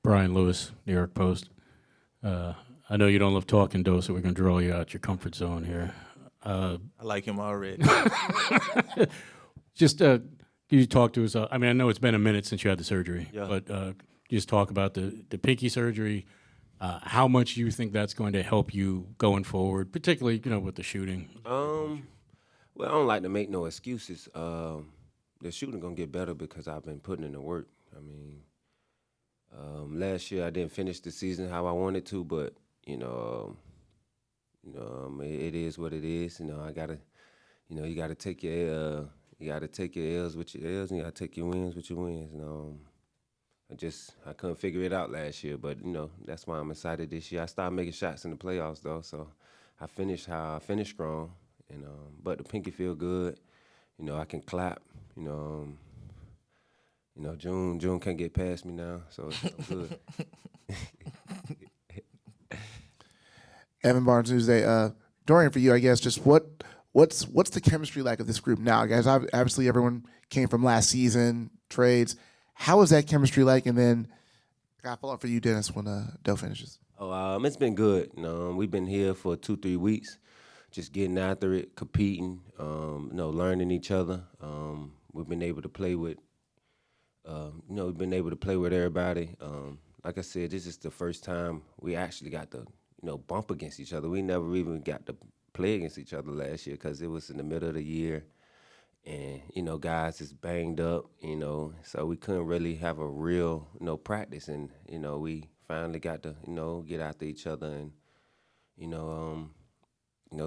Brian Lewis, New York Post. I know you don't love talking, Doe, so we're going to draw you out your comfort zone here. I like him already. Just can you talk to us? I mean, I know it's been a minute since you had the surgery, Yeah. but you just talk about the pinky surgery. How much you think that's going to help you going forward, particularly with the shooting? Well, I don't like to make no excuses. The shooting gonna get better because I've been putting in the work. I mean, last year I didn't finish the season how I wanted to, but it is what it is. I gotta, you gotta take your L's with your L's, and you gotta take your wins with your wins. I couldn't figure it out last year, but that's why I'm excited this year. I started making shots in the playoffs though, so I finished how I finished strong, and but the pinky feel good. I can clap. June can't get past me now, so it's good. Evan Barnes Newsday. Dorian, for you, I guess, just what's the chemistry like of this group now, guys? Obviously, everyone came from last season trades. How is that chemistry like? And then I got a follow up for you, Dennis, when Dell finishes. It's been good. We've been here for 2-3 weeks, just getting after it, competing, learning each other. We've been able to play with, everybody. Like I said, this is the first time we actually got to, bump against each other. We never even got to play against each other last year because it was in the middle of the year. And, guys is banged up, so we couldn't really have a real, practice. And, we finally got to, get after each other and,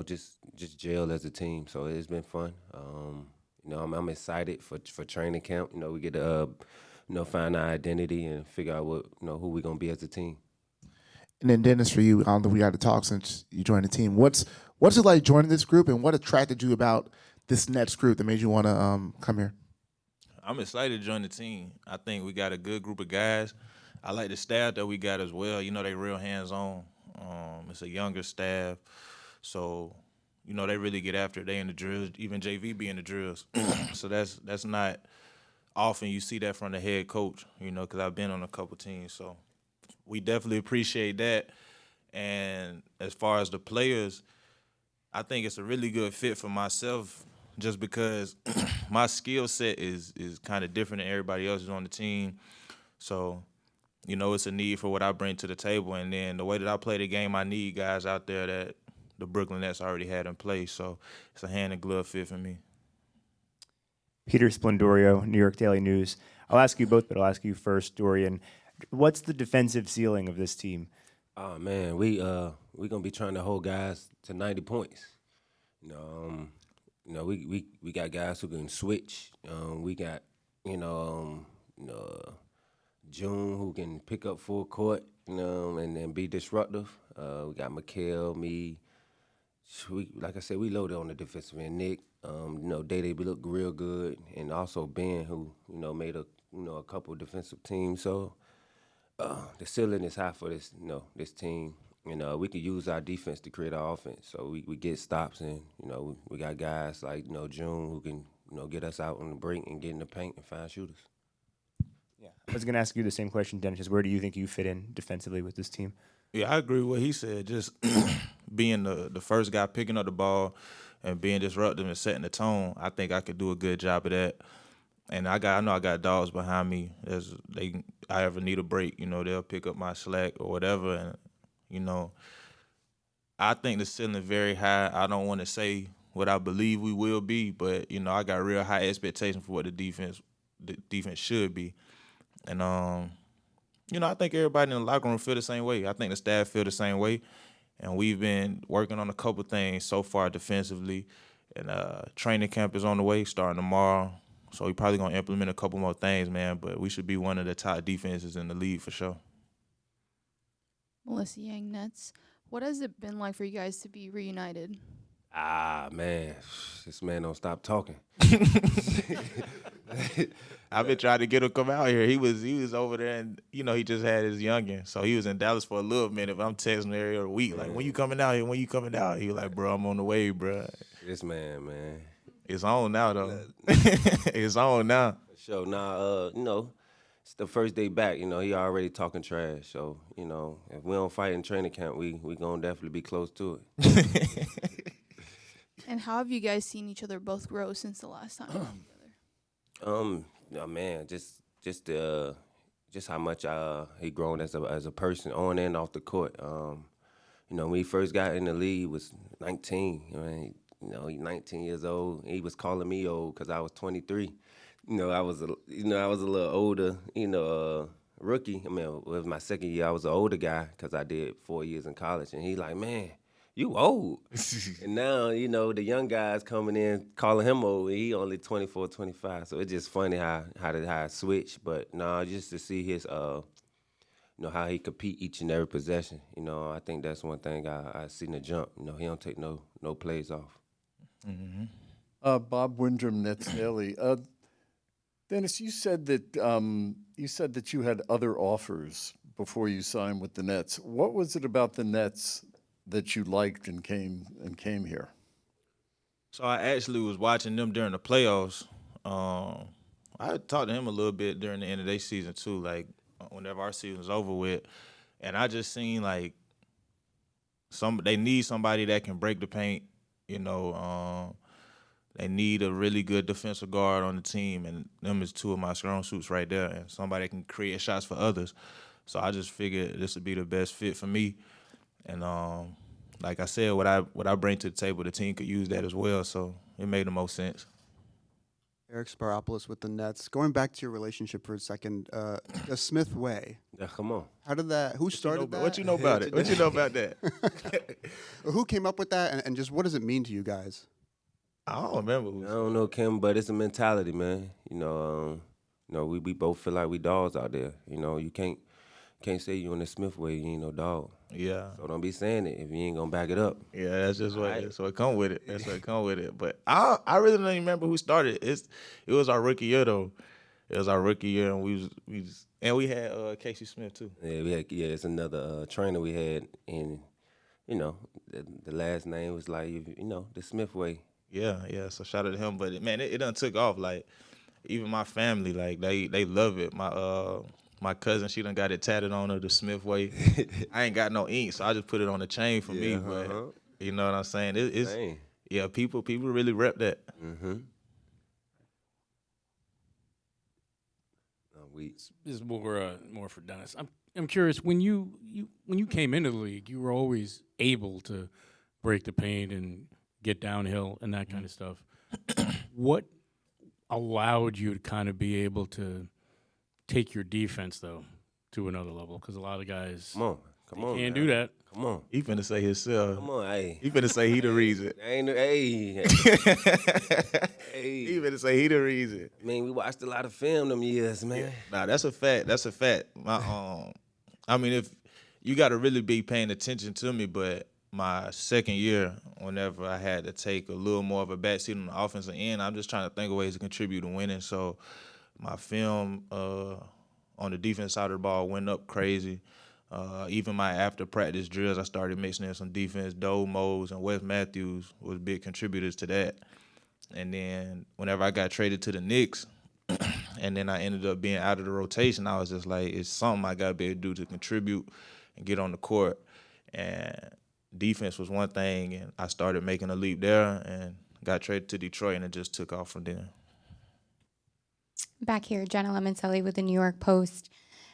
just gel as a team. So it's been fun. I'm excited for training camp. We get to, find our identity and figure out what, who we're going to be as a team. And then Dennis, for you, I don't think we got to talk since you joined the team. What's it like joining this group, and what attracted you about this Nets group that made you want to come here? I'm excited to join the team. I think we got a good group of guys. I like the staff that we got as well. They real hands-on. It's a younger staff. So, they really get after it. They in the drills. Even JV be in the drills. So that's not often you see that from the head coach, because I've been on a couple teams. So we definitely appreciate that. And as far as the players, I think it's a really good fit for myself just because my skill set is kind of different than everybody else who's on the team. So, it's a need for what I bring to the table. And then the way that I play the game, I need guys out there that the Brooklyn Nets already had in place. So it's a hand-in-glove fit for me. Peter Splendorio, New York Daily News. I'll ask you both, but I'll ask you first, Dorian. What's the defensive ceiling of this team? Oh man, we gonna be trying to hold guys to 90 points. We got guys who can switch. We got June who can pick up full court, and be disruptive. We got Mikal, me. Like I said, we loaded on the defensive end. Nick, Day look real good, and also Ben who made a couple defensive teams. So. The ceiling is high for this team. We can use our defense to create our offense. So we get stops, and we got guys like June who can get us out on the break and get in the paint and find shooters. Yeah, I was going to ask you the same question, Dennis. Just where do you think you fit in defensively with this team? Yeah, I agree with what he said. Just being the first guy picking up the ball and being disruptive and setting the tone, I think I could do a good job of that. And I know I got dogs behind me. I ever need a break, they'll pick up my slack or whatever. And, I think the ceiling is very high. I don't want to say what I believe we will be, but, I got real high expectations for what the defense should be. And, I think everybody in the locker room feel the same way. I think the staff feel the same way. And we've been working on a couple things so far defensively. And training camp is on the way, starting tomorrow. So we're probably going to implement a couple more things, man, but we should be one of the top defenses in the league for sure. Melissa Yang, Nets. What has it been like for you guys to be reunited? Man, this man don't stop talking. I've been trying to get him to come out here. He was over there, and, he just had his youngin'. So he was in Dallas for a little minute, but I'm texting him every week, like, when you coming out here? When you coming out? He was like, bro, I'm on the way, bro. This man. It's on now, though. It's on now. So now, it's the first day back. You know, he already talking trash. So you know, if we don't fight in training camp, we gonna definitely be close to it. And how have you guys seen each other both grow since the last time you were together? Oh man, just how much he grown as a person on and off the court. You know, when he first got in the league, he was 19. You know, he's 19 years old. He was calling me old because I was 23. You know, I was a little older. You know, rookie. I mean, it was my second year. I was an older guy because I did 4 years in college, and he like, man, you old. And now, you know, the young guys coming in calling him old. He only 24, 25. So it's just funny how it switched. But no, just to see his you know, how he compete each and every possession. You know, I think that's one thing I seen the jump. You know, he don't take no plays off. Mm-hmm. Bob Windrum, Nets Daily. Dennis, you said that you had other offers before you signed with the Nets. What was it about the Nets that you liked and came here? So I actually was watching them during the playoffs. I talked to him a little bit during the end of their season too, like whenever our season was over with, and I just seen like they need somebody that can break the paint. You know, they need a really good defensive guard on the team, and them is two of my strong suits right there, and somebody that can create shots for others. So I just figured this would be the best fit for me. And like I said, what I bring to the table, the team could use that as well. So it made the most sense. Eric Sparopoulos with the Nets. Going back to your relationship for a second, the Smith way. Yeah, come on. How did that? Who started that? What you know about it? What you know about that? Who came up with that, and just what does it mean to you guys? I don't remember. I don't know, Kim, but it's a mentality, man. You know, we both feel like we dogs out there. You know, you can't say you in the Smith way, you ain't no dog. Yeah. So don't be saying it if you ain't gonna back it up. Yeah, that's just what that's what come with it. That's what come with it. But I really don't even remember who started. It was our rookie year though. It was our rookie year, and we had Casey Smith too. Yeah, it's another trainer we had, and you know, the last name was like the Smith way. Yeah. So shout out to him. But man, it done took off. Like even my family, like they love it. My cousin, she done got it tatted on her the Smith way. I ain't got no ink, so I just put it on the chain for me. But you know what I'm saying? It's yeah, people really rep that. Mm-hmm. This is more for Dennis. I'm curious, when you came into the league, you were always able to break the paint and get downhill and that kind of stuff. What allowed you to kind of be able to take your defense though to another level? Because a lot of guys come on, can't do that. Come on, He finna say himself. come on, hey. He finna say he the reason. Hey. He finna say he the reason. Man, we watched a lot of film them years, man. Nah, that's a fact. That's a fact. I mean, if you got to really be paying attention to me, but my second year, whenever I had to take a little more of a backseat on the offensive end, I'm just trying to think of ways to contribute to winning. So my film on the defense side of the ball went up crazy. Even my after practice drills, I started mixing in some defense. Doe Mose and Wes Matthews was big contributors to that. And then whenever I got traded to the Knicks, and then I ended up being out of the rotation, I was just like, it's something I got to be able to do to contribute and get on the court. And defense was one thing, and I started making a leap there and got traded to Detroit, and it just took off from there. Back here, Jenna Lemoncelli with the New York Post.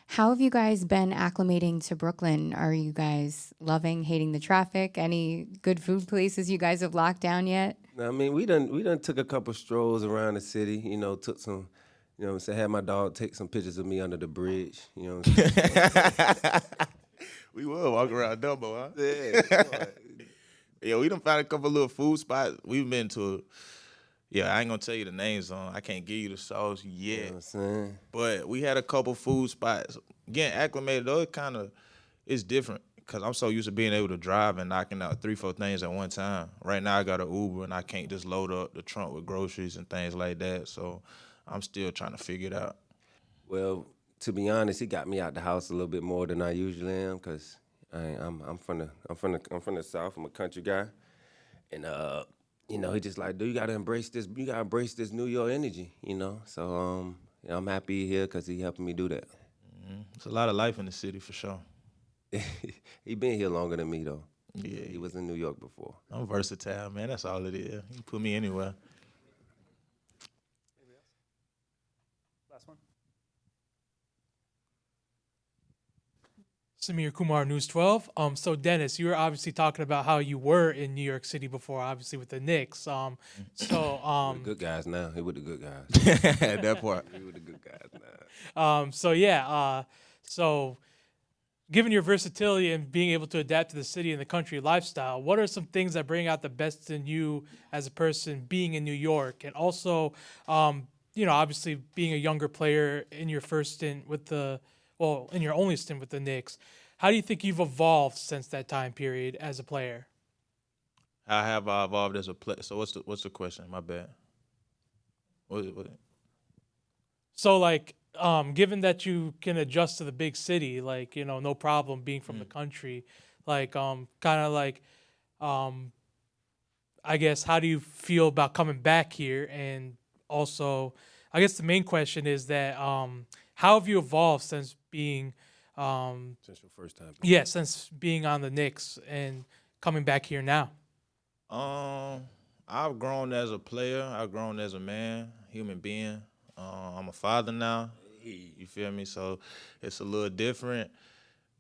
How have you guys been acclimating to Brooklyn? Are you guys loving, hating the traffic? Any good food places you guys have locked down yet? I mean, we done took a couple strolls around the city. You know, took some, you know what I'm saying, had my dog take some pictures of me under the bridge. You know what I'm saying? We will walk around Dumbo, huh? Yeah. Yeah, we done found a couple little food spots. We've been to, I ain't gonna tell you the names on. I can't give you the sauce yet. You know what I'm saying? But we had a couple food spots. Getting acclimated, though, it's different because I'm so used to being able to drive and knocking out 3-4 things at one time. Right now, I got an Uber, and I can't just load up the trunk with groceries and things like that. So I'm still trying to figure it out. Well, to be honest, he got me out the house a little bit more than I usually am because I'm from the South. I'm a country guy, and you know, he just like, dude, you gotta embrace this. You gotta embrace this New York energy, you know. So I'm happy here because he helping me do that. It's a lot of life in the city for sure. He been here longer than me though. Yeah, He was in New York before. I'm versatile, man. That's all it is. You can put me anywhere. Last one. Samir Kumar, News 12. So Dennis, you were obviously talking about how you were in New York City before, obviously with the Knicks. The good guys now. He with the good guys. That part. He with the good guys now. So given your versatility and being able to adapt to the city and the country lifestyle, what are some things that bring out the best in you as a person being in New York? And also, obviously being a younger player in your first stint in your only stint with the Knicks, how do you think you've evolved since that time period as a player? How have I evolved as a player? So what's the question? My bad. What? So given that you can adjust to the big city, no problem being from the country, I guess, how do you feel about coming back here? And also, I guess the main question is that, how have you evolved since being, Since your first time. yeah, since being on the Knicks and coming back here now? I've grown as a player. I've grown as a man, human being. I'm a father now. You feel me? So it's a little different.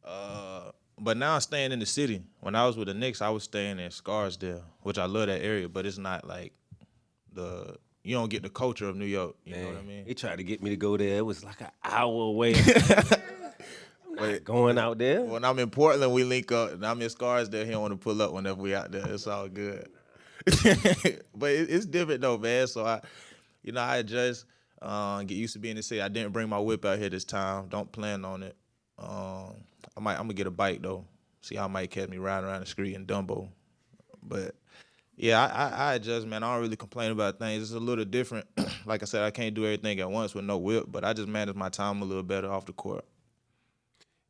But now I'm staying in the city. When I was with the Knicks, I was staying in Scarsdale, which I love that area, but it's not like you don't get the culture of New York. You know what I mean? He tried to get me to go there. It was like an hour away. I'm not going out there. When I'm in Portland, we link up, and I'm in Scarsdale. He don't want to pull up whenever we out there. It's all good. But it's different though, man. So I adjust, get used to being in the city. I didn't bring my whip out here this time. Don't plan on it. I'm gonna get a bike though. See how it might catch me riding around the street in Dumbo. But yeah, I adjust, man. I don't really complain about things. It's a little different. Like I said, I can't do everything at once with no whip, but I just manage my time a little better off the court.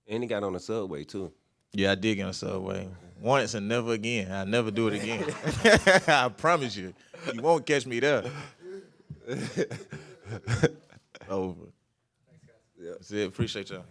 And he got on the subway too. Yeah, I did get on the subway. Once and never again. I'll never do it again. I promise you. You won't catch me there. Over. That's it. Appreciate y'all.